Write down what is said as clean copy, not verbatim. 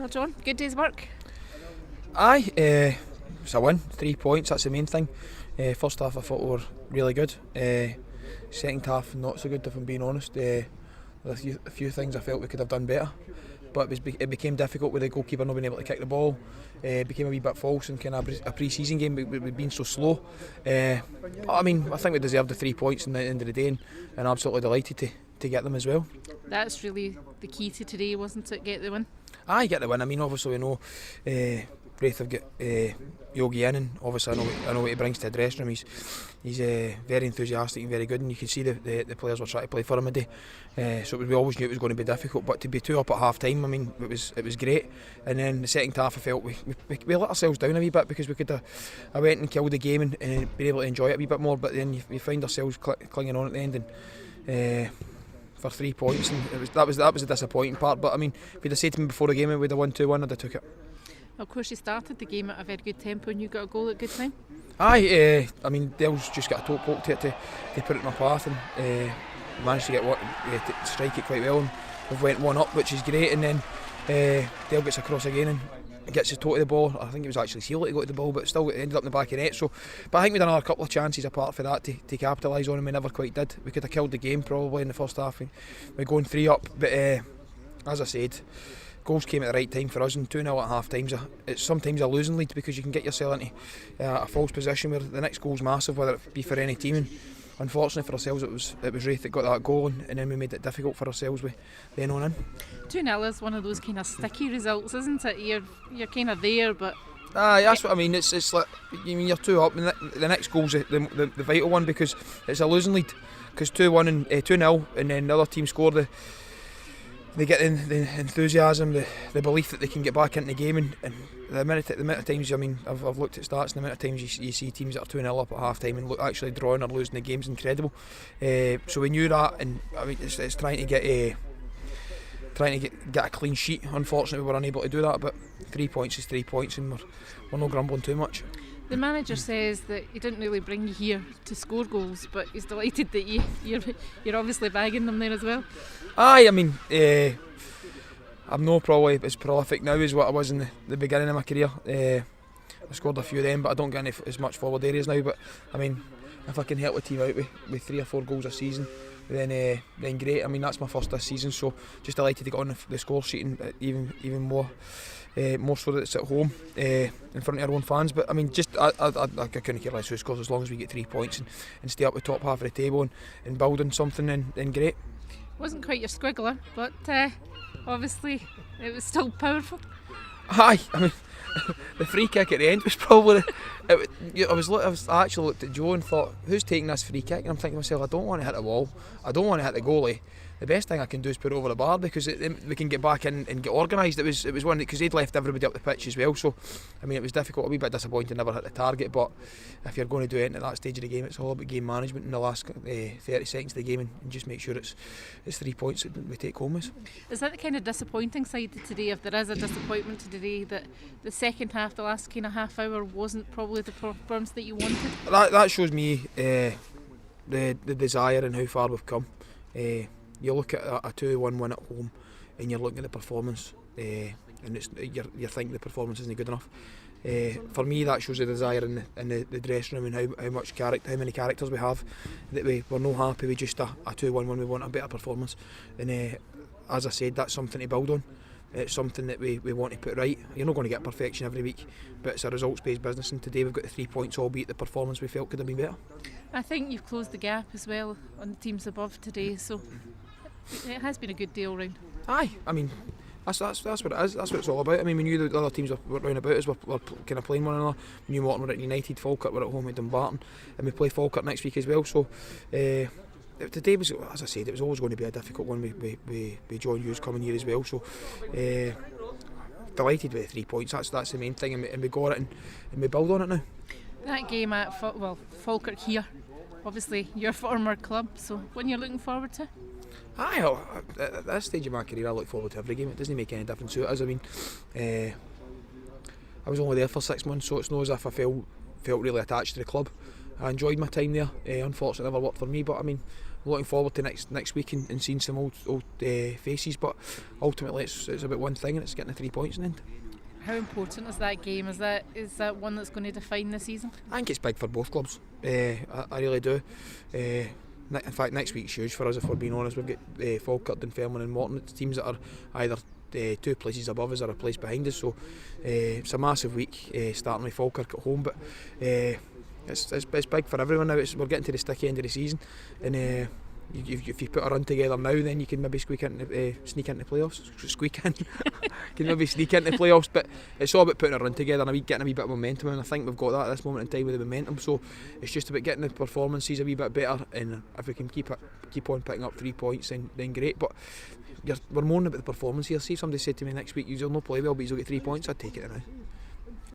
Well, John, good day's work. Aye, it's a win, 3 points, that's the main thing. First half I thought we were really good. Second half not so good, if I'm being honest. There were a few things I felt we could have done better, but it became difficult with the goalkeeper not being able to kick the ball. It became a wee bit false in kind of a pre-season game with being so slow. I think we deserved the 3 points in the end of the day, and absolutely delighted to get them as well. That's really the key to today, wasn't it? Get the win. Aye, get the win. I mean, obviously we know Raith have got Yogi in, and obviously I know what he brings to the dressing room. He's very enthusiastic and very good, and you can see the players were trying to play for him today. So we always knew it was going to be difficult, but to be 2 up at half time, I mean, it was great. And then the second half, I felt we let ourselves down a wee bit, because we could have went and killed the game and been able to enjoy it a wee bit more. But then you find ourselves clinging on at the end, and for 3 points, and that was the disappointing part. But I mean, if you'd have said to me before the game we'd have won 2-1, I'd have took it. Of course, you started the game at a very good tempo, and you got a goal at a good time. Aye, I mean, Dell's just got a toe poke to it to put it in my path, and managed to to strike it quite well, and we've went 1 up, which is great. And then Dell gets across again and gets his toe to the ball. I think it was actually Seal that got to the ball, but still it ended up in the back of the net. So, but I think we'd had another couple of chances apart from that to capitalise on, and we never quite did. We could have killed the game probably in the first half. We're going 3 up, but as I said, goals came at the right time for us, and 2-0 at half times. It's sometimes a losing lead, because you can get yourself into a false position where the next goal's massive, whether it be for any team. And unfortunately for ourselves, it was Raith that got that goal, and then we made it difficult for ourselves with then on in. 2-0 is one of those kind of sticky results, isn't it? You're kind of there, but aye, that's what I mean. It's like, you mean, you're 2 up, and the next goal's the vital one, because it's a losing lead. Because 2-1 and 2-0, and then the other team score they get the enthusiasm, the belief that they can get back into the game, and the amount of times, I mean, I've looked at stats, and the amount of times you see teams that are 2-0 up at half time and actually drawing or losing the game's incredible. So we knew that, and I mean, it's trying to get a clean sheet. Unfortunately, we were unable to do that, but 3 points is 3 points, and we're not grumbling too much. the manager says that he didn't really bring you here to score goals, but he's delighted that you're obviously bagging them there as well. Aye, I mean, I'm not probably as prolific now as what I was in the beginning of my career. I scored a few of them, but I don't get as much forward areas now. But I mean, if I can help the team out with 3 or 4 goals a season, then great. I mean, that's my first this season, so just delighted to get on the score sheet, and even more so that it's at home in front of our own fans. But I mean, just I couldn't care less who scores, as long as we get 3 points and stay up the top half of the table and building something, then great. Wasn't quite your squiggler, but obviously it was still powerful. Aye, I mean, the free kick at the end was probably I actually looked at Joe and thought, who's taking this free kick? And I'm thinking to myself, I don't want to hit the wall, I don't want to hit the goalie. The best thing I can do is put it over the bar, because we can get back in and get organised. It was one, because they'd left everybody up the pitch as well, so I mean, it was difficult, a wee bit disappointing, never hit the target. But if you're going to do it at that stage of the game, it's all about game management in the last 30 seconds of the game, and just make sure it's 3 points that we take home. Is that the kind of disappointing side to today, if there is a disappointment to today, that the second half, the last kind of half hour, wasn't probably the performance that you wanted? That shows me the desire and how far we've come. You look at a 2-1 win at home, and you're looking at the performance, and you're thinking the performance isn't good enough. For me, that shows the desire in the dressing room, and how many characters we have, that we're not happy with just a 2-1 win. We want a better performance, and as I said, that's something to build on. It's something that we want to put right. You're not going to get perfection every week, but it's a results-based business, and today we've got the 3 points, albeit the performance we felt could have been better. I think you've closed the gap as well on the teams above today, so it has been a good day all round. Aye, I mean, that's what it is. That's what it's all about. I mean, we knew the other teams were round about us, were kind of playing one another. We knew Morton were at United, Falkirk were at home at Dumbarton, and we play Falkirk next week as well. So today was, as I said, it was always going to be a difficult one with John Hughes coming here as well. So delighted with the 3 points. That's the main thing, and we got it, and we build on it now. That game at Falkirk here, obviously your former club. So when you're looking forward to? Aye, at this stage of my career, I look forward to every game. It doesn't make any difference who it is. I mean, I was only there for 6 months, so it's not as if I felt really attached to the club. I enjoyed my time there. Unfortunately, it never worked for me, but I mean, looking forward to next week and seeing some old faces. But ultimately, it's about one thing, and it's getting the 3 points in the end. How important is that game? Is that one that's going to define the season? I think it's big for both clubs. I really do. In fact, next week's huge for us, if we're being honest. We've got Falkirk, Dunfermline and Morton. It's teams that are either 2 places above us or a place behind us. So it's a massive week, starting with Falkirk at home. But it's big for everyone now. We're getting to the sticky end of the season. And if you put a run together now, then you can maybe sneak into the playoffs. Can maybe sneak into the playoffs, but it's all about putting a run together and getting a wee bit of momentum, and I think we've got that at this moment in time with the momentum. So it's just about getting the performances a wee bit better, and if we can keep on picking up 3 points, then great. But we're moaning about the performance here. See if somebody said to me next week, you'll not play well, but you'll get 3 points, I'd take it now.